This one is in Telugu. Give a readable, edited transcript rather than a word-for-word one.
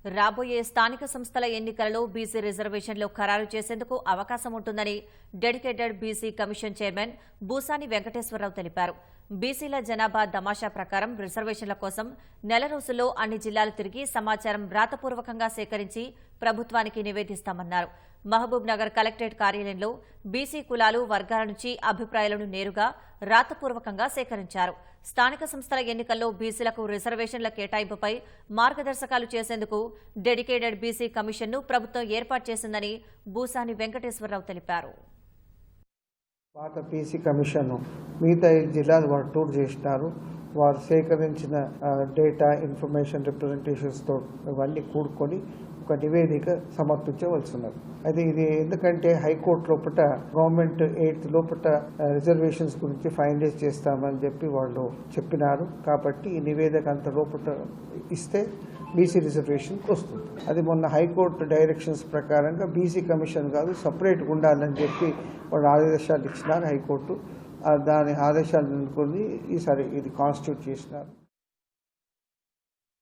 రాబోయే స్థానిక సంస్థల ఎన్నికలలో బీసీ రిజర్వేషన్లు ఖరారు చేసేందుకు అవకాశం ఉంటుందని dedicated BC commission chairman Busani Venkateswararao తెలిపారు. బీసీల జనాభా దమాషా ప్రకారం రిజర్వేషన్ల కోసం నెల రోజుల్లో అన్ని జిల్లాలు తిరిగి సమాచారం రాతపూర్వకంగా సేకరించి ప్రభుత్వానికి నివేదిస్తామన్నారు. మహబూబ్ నగర్ కలెక్టరేట్ కార్యాలయంలో బీసీ కులాలు వర్గాల నుంచి అభిప్రాయాలను నేరుగా రాతపూర్వకంగా సేకరించారు. స్థానిక సంస్థల ఎన్నికల్లో బీసీలకు రిజర్వేషన్ల కేటాయింపుపై మార్గదర్శకాలు చేసేందుకు డెడికేటెడ్ బీసీ కమిషన్ను ప్రభుత్వం ఏర్పాటు చేసిందని బూసాని వెంకటేశ్వరరావు తెలిపారు. పాత బీసీ కమిషన్ మిగతా జిల్లాలు వారు టూర్ చేసినారు. వారు సేకరించిన డేటా ఇన్ఫర్మేషన్ రిప్రజెంటేషన్స్తో ఇవన్నీ కూడుకొని ఒక నివేదిక సమర్పించవలసి ఉన్నది. అయితే ఇది ఎందుకంటే హైకోర్టు లోపల గవర్నమెంట్ 8th లోపల రిజర్వేషన్స్ గురించి ఫైనలైజ్ చేస్తామని చెప్పి వాళ్ళు చెప్పినారు. కాబట్టి ఈ నివేదిక అంత లోపల ఇస్తే బీసీ రిజర్వేషన్కి వస్తుంది. అది మొన్న హైకోర్టు డైరెక్షన్స్ ప్రకారంగా బీసీ కమిషన్ కాదు సపరేట్గా ఉండాలని చెప్పి వాళ్ళు ఆదేశాలు ఇచ్చినారు హైకోర్టు. దాని ఆదేశాలు అనుకుని ఈసారి ఇది కాన్స్టిట్యూట్ చేసినారు.